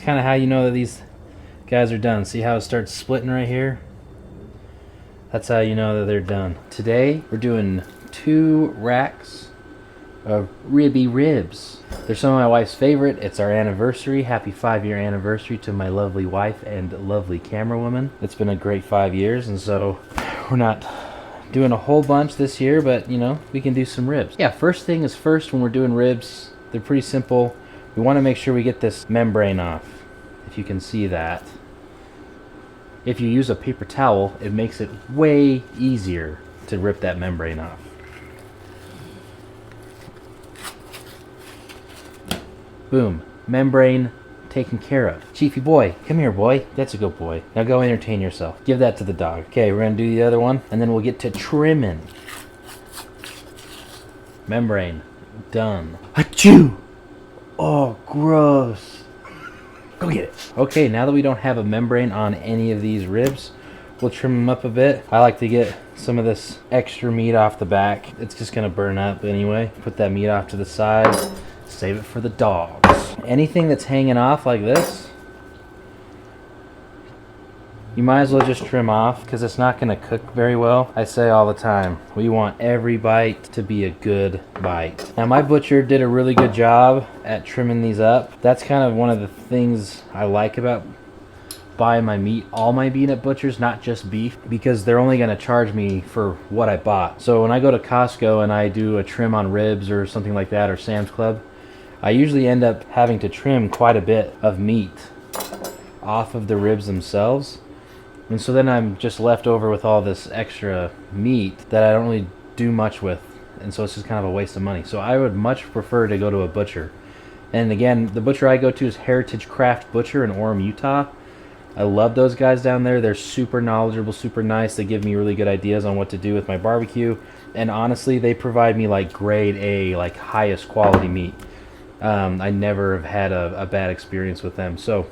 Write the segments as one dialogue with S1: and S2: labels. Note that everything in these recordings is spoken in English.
S1: It's kind of how you know that these guys are done. See how it starts splitting right here? That's how you know that they're done. Today, we're doing 2 racks of ribby ribs. They're some of my wife's favorite. It's our anniversary. Happy 5-year anniversary to my lovely wife and lovely camera woman. It's been a great 5 years, and so we're not doing a whole bunch this year, but you know, we can do some ribs. Yeah, first thing is first, when we're doing ribs, they're pretty simple. We want to make sure we get this membrane off, if you can see that. If you use a paper towel, it makes it way easier to rip that membrane off. Boom. Membrane taken care of. Chiefy boy, come here, boy. That's a good boy. Now go entertain yourself. Give that to the dog. Okay, we're going to do the other one, and then we'll get to trimming. Membrane. Done. Achoo! Oh, gross. Go get it. Okay, now that we don't have a membrane on any of these ribs, we'll trim them up a bit. I like to get some of this extra meat off the back. It's just gonna burn up anyway. Put that meat off to the side. Save it for the dogs. Anything that's hanging off like this, you might as well just trim off, because it's not gonna cook very well. I say all the time, we want every bite to be a good bite. Now my butcher did a really good job at trimming these up. That's kind of one of the things I like about buying my meat, all my meat at butchers, not just beef, because they're only gonna charge me for what I bought. So when I go to Costco and I do a trim on ribs or something like that, or Sam's Club, I usually end up having to trim quite a bit of meat off of the ribs themselves. And so then I'm just left over with all this extra meat that I don't really do much with. And so it's just kind of a waste of money. So I would much prefer to go to a butcher. And again, the butcher I go to is Heritage Craft Butcher in Orem, Utah. I love those guys down there. They're super knowledgeable, super nice. They give me really good ideas on what to do with my barbecue. And honestly, they provide me like grade A, like highest quality meat. I never have had a bad experience with them. So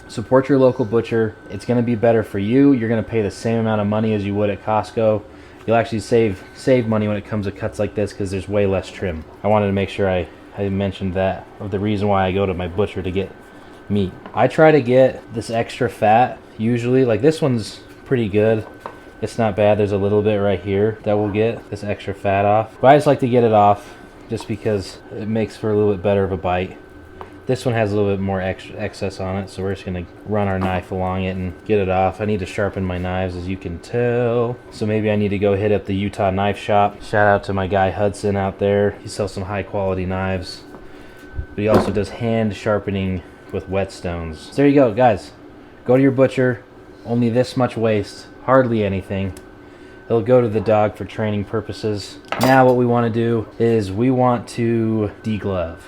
S1: support your local butcher. It's going to be better for you. You're going to pay the same amount of money as you would at Costco. You'll actually save money when it comes to cuts like this, because there's way less trim. I wanted to make sure I mentioned that, of the reason why I go to my butcher to get meat. I try to get this extra fat usually. Like this one's pretty good. It's not bad. There's a little bit right here that will get this extra fat off. But I just like to get it off just because it makes for a little bit better of a bite. This one has a little bit more excess on it, so we're just going to run our knife along it and get it off. I need to sharpen my knives, as you can tell. So maybe I need to go hit up the Utah Knife Shop. Shout out to my guy Hudson out there. He sells some high quality knives. But he also does hand sharpening with whetstones. So there you go, guys. Go to your butcher. Only this much waste. Hardly anything. It'll go to the dog for training purposes. Now what we want to do is we want to deglove,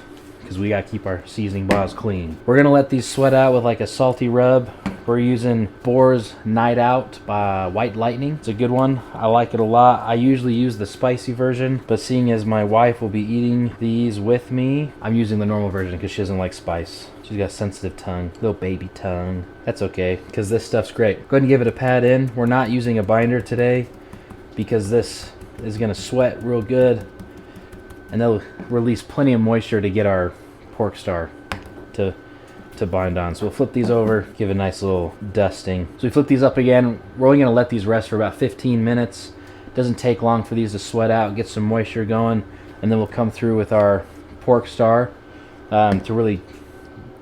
S1: because we got to keep our seasoning bottles clean. We're going to let these sweat out with like a salty rub. We're using Boar's Night Out by White Lightning. It's a good one. I like it a lot. I usually use the spicy version, but seeing as my wife will be eating these with me, I'm using the normal version because she doesn't like spice. She's got a sensitive tongue, little baby tongue. That's okay, because this stuff's great. Go ahead and give it a pat in. We're not using a binder today because this is going to sweat real good, and they'll release plenty of moisture to get our pork star to bind on. So we'll flip these over, give a nice little dusting. So we flip these up again. We're only going to let these rest for about 15 minutes. Doesn't take long for these to sweat out, get some moisture going, and then we'll come through with our pork star to really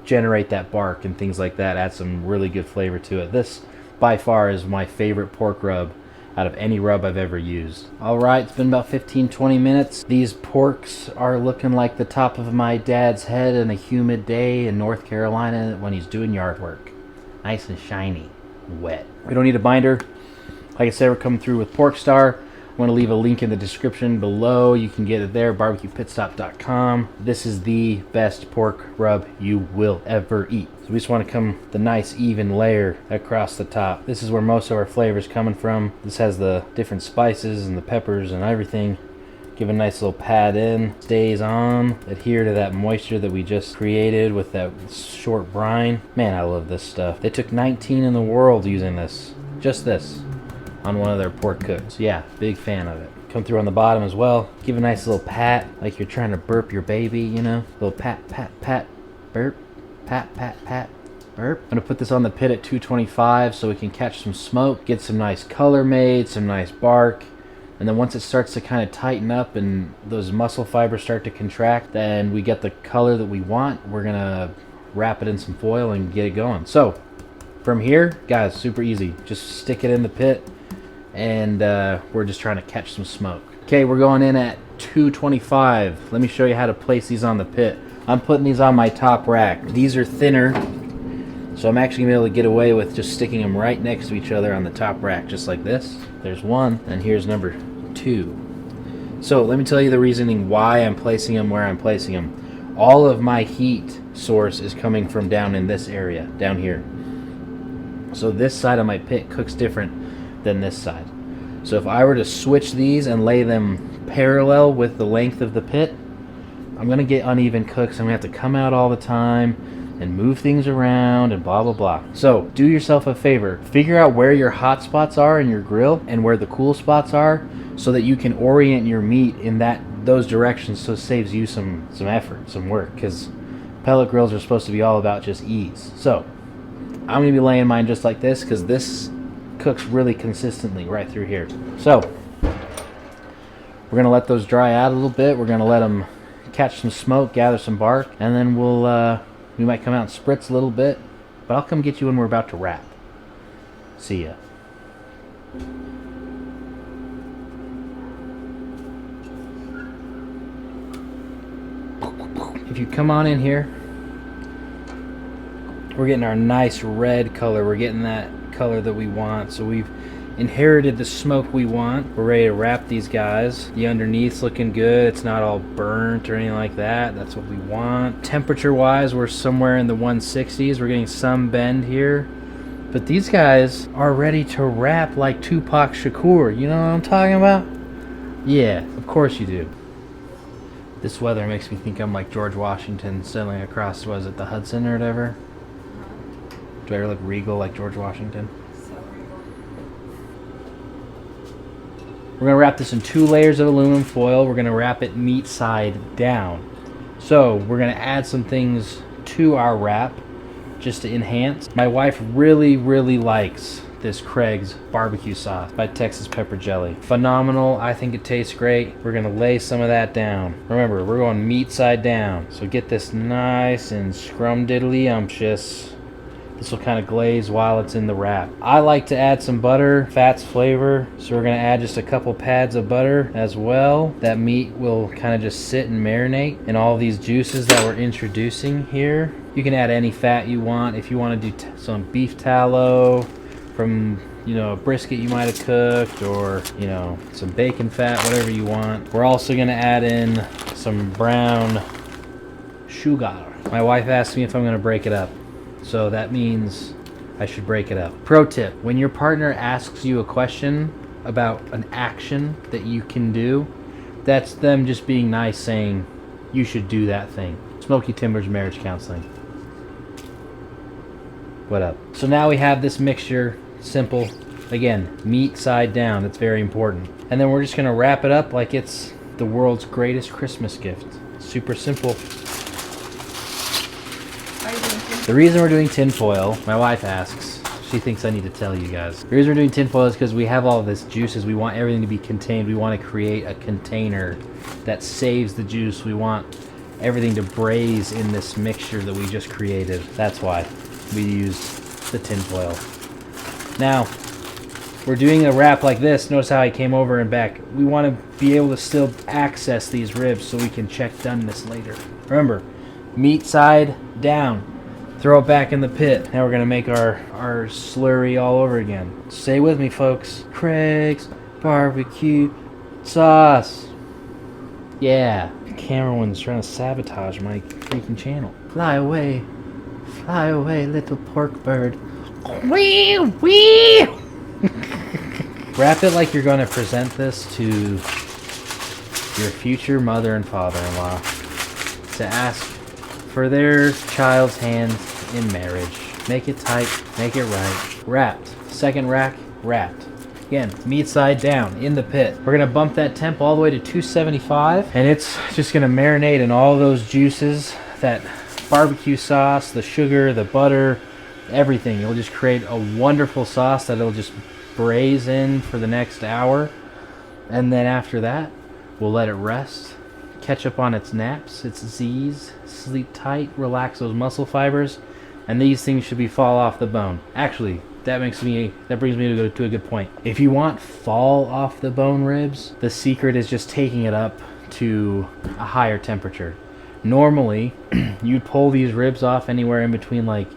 S1: generate that bark and things like that, add some really good flavor to it. This by far is my favorite pork rub out of any rub I've ever used. Alright, it's been about 15-20 minutes. These porks are looking like the top of my dad's head in a humid day in North Carolina when he's doing yard work. Nice and shiny, wet. We don't need a binder. Like I said, we're coming through with Pork Star. I'm going to leave a link in the description below. You can get it there, barbecuepitstop.com. This is the best pork rub you will ever eat. So we just want to come the nice even layer across the top. This is where most of our flavor is coming from. This has the different spices and the peppers and everything. Give a nice little pat in. Stays on. Adhere to that moisture that we just created with that short brine. Man, I love this stuff. They took 19 in the world using this. Just this. On one of their pork cooks. Yeah, big fan of it. Come through on the bottom as well. Give a nice little pat, like you're trying to burp your baby, you know? Little pat, pat, pat, burp, pat, pat, pat. I'm gonna put this on the pit at 225 so we can catch some smoke, get some nice color made, some nice bark. And then once it starts to kind of tighten up and those muscle fibers start to contract, then we get the color that we want. We're gonna wrap it in some foil and get it going. So from here, guys, super easy. Just stick it in the pit and we're just trying to catch some smoke. Okay, we're going in at 225. Let me show you how to place these on the pit. I'm putting these on my top rack. These are thinner, so I'm actually gonna be able to get away with just sticking them right next to each other on the top rack, just like this. There's one, and here's number 2. So let me tell you the reasoning why I'm placing them where I'm placing them. All of my heat source is coming from down in this area, down here. So this side of my pit cooks different than this side. So if I were to switch these and lay them parallel with the length of the pit, I'm gonna get uneven cooks. I'm gonna have to come out all the time and move things around and blah blah blah. So do yourself a favor, figure out where your hot spots are in your grill and where the cool spots are, so that you can orient your meat in those directions, so it saves you some effort, some work, because pellet grills are supposed to be all about just ease. So I'm gonna be laying mine just like this, because this cooks really consistently right through here. So we're gonna let those dry out a little bit. We're gonna let them catch some smoke, gather some bark, and then we might come out and spritz a little bit, but I'll come get you when we're about to wrap. See ya. If you come on in here, we're getting our nice red color. We're getting that color that we want. So we've inherited the smoke we want. We're ready to wrap these guys. The underneath's looking good. It's not all burnt or anything like that. That's what we want. Temperature wise, we're somewhere in the 160s. We're getting some bend here. But these guys are ready to wrap like Tupac Shakur. You know what I'm talking about? Yeah, of course you do. This weather makes me think I'm like George Washington sailing across, was it the Hudson or whatever? Do I ever look regal like George Washington? We're going to wrap this in 2 layers of aluminum foil. We're going to wrap it meat side down. So we're going to add some things to our wrap just to enhance. My wife really, really likes this Craig's barbecue sauce by Texas Pepper Jelly. Phenomenal. I think it tastes great. We're going to lay some of that down. Remember, we're going meat side down. So get this nice and scrumdiddly-umptious. This will kind of glaze while it's in the wrap. I like to add some butter, fats flavor, so we're going to add just a couple pads of butter as well. That meat will kind of just sit and marinate in all these juices that we're introducing here. You can add any fat you want. If you want to do some beef tallow from, you know, a brisket you might have cooked, or, you know, some bacon fat, whatever you want. We're also going to add in some brown sugar. My wife asked me if I'm going to break it up. So that means I should break it up. Pro tip, when your partner asks you a question about an action that you can do, that's them just being nice, saying you should do that thing. Smokey Timbers Marriage Counseling. What up? So now we have this mixture, simple. Again, meat side down, that's very important. And then we're just gonna wrap it up like it's the world's greatest Christmas gift. Super simple. The reason we're doing tin foil, my wife asks, she thinks I need to tell you guys. The reason we're doing tin foil is because we have all this juices. We want everything to be contained. We want to create a container that saves the juice. We want everything to braise in this mixture that we just created. That's why we used the tin foil. Now, we're doing a wrap like this. Notice how I came over and back. We want to be able to still access these ribs so we can check doneness later. Remember, meat side down. Throw it back in the pit. Now we're going to make our slurry all over again. Stay with me, folks. Craig's barbecue sauce. Yeah. The cameraman's trying to sabotage my freaking channel. Fly away, little pork bird. Wee, wee. Wrap it like you're going to present this to your future mother and father-in-law to ask for their child's hand in marriage. Make it tight, make it right. Wrapped. Second rack, wrapped. Again, meat side down in the pit. We're gonna bump that temp all the way to 275, and it's just gonna marinate in all those juices, that barbecue sauce, the sugar, the butter, everything. It'll just create a wonderful sauce that it'll just braise in for the next hour. And then after that, we'll let it rest, catch up on its naps, its Z's, sleep tight, relax those muscle fibers, and these things should be fall off the bone. Actually, that brings me to a good point. If you want fall off the bone ribs, the secret is just taking it up to a higher temperature. Normally, you'd pull these ribs off anywhere in between like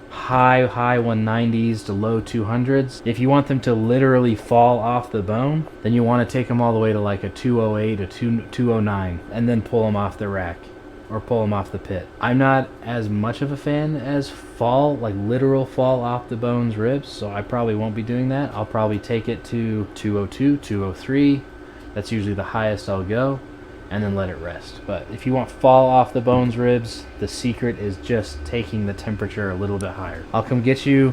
S1: high 190s to low 200s. If you want them to literally fall off the bone, then you want to take them all the way to like a 208, a 209, and then pull them off the rack or pull them off the pit. I'm not as much of a fan as literal fall off the bones ribs, so I probably won't be doing that. I'll probably take it to 202, 203. That's usually the highest I'll go, and then let it rest. But if you want fall off the bones ribs, the secret is just taking the temperature a little bit higher. I'll come get you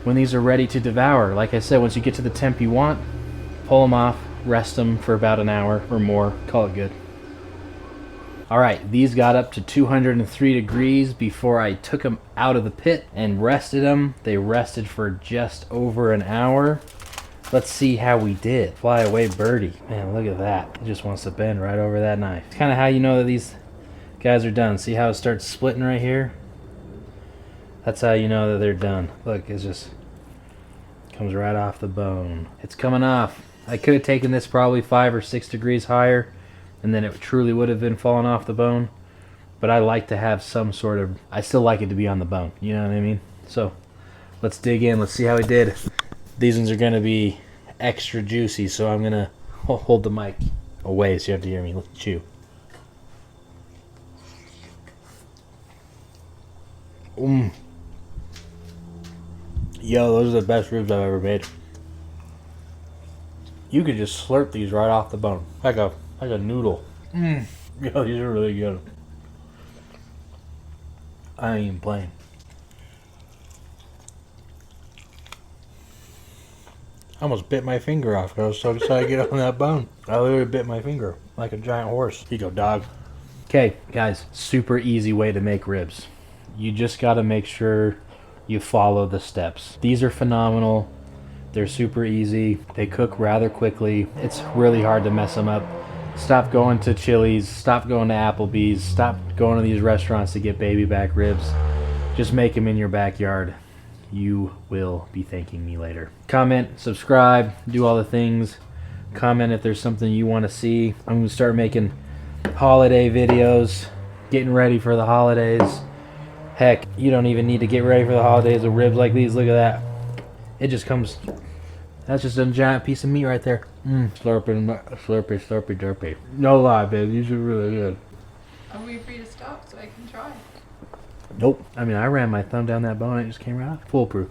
S1: when these are ready to devour. Like I said, once you get to the temp you want, pull them off, rest them for about an hour or more, call it good. All right, these got up to 203 degrees before I took them out of the pit and rested them. They rested for just over an hour. Let's see how we did. Fly away birdie. Man, look at that. It just wants to bend right over that knife. It's kind of how you know that these guys are done. See how it starts splitting right here? That's how you know that they're done. Look, it just comes right off the bone. It's coming off. I could have taken this probably 5 or 6 degrees higher, and then it truly would have been falling off the bone. But I like to have some sort of, I still like it to be on the bone. You know what I mean? So let's dig in. Let's see how we did. These ones are going to be extra juicy, so I'm going to hold the mic away so you have to hear me chew. Yo, those are the best ribs I've ever made. You could just slurp these right off the bone, like a noodle. Yo, these are really good. I ain't even playing. I almost bit my finger off because I was so excited to get on that bone. I literally bit my finger like a giant horse. Here you go, dog. Okay, guys, super easy way to make ribs. You just got to make sure you follow the steps. These are phenomenal. They're super easy. They cook rather quickly. It's really hard to mess them up. Stop going to Chili's. Stop going to Applebee's. Stop going to these restaurants to get baby back ribs. Just make them in your backyard. You will be thanking me later. Comment, subscribe, do all the things. Comment if there's something you want to see. I'm going to start making holiday videos, getting ready for the holidays. Heck, you don't even need to get ready for the holidays with ribs like these. Look at that. It just comes, that's just a giant piece of meat right there. Slurpy, slurpy, derpy. No lie, babe, these are really good.
S2: Are we free to stop so I can try?
S1: Nope. I mean, I ran my thumb down that bone and it just came right off. Foolproof.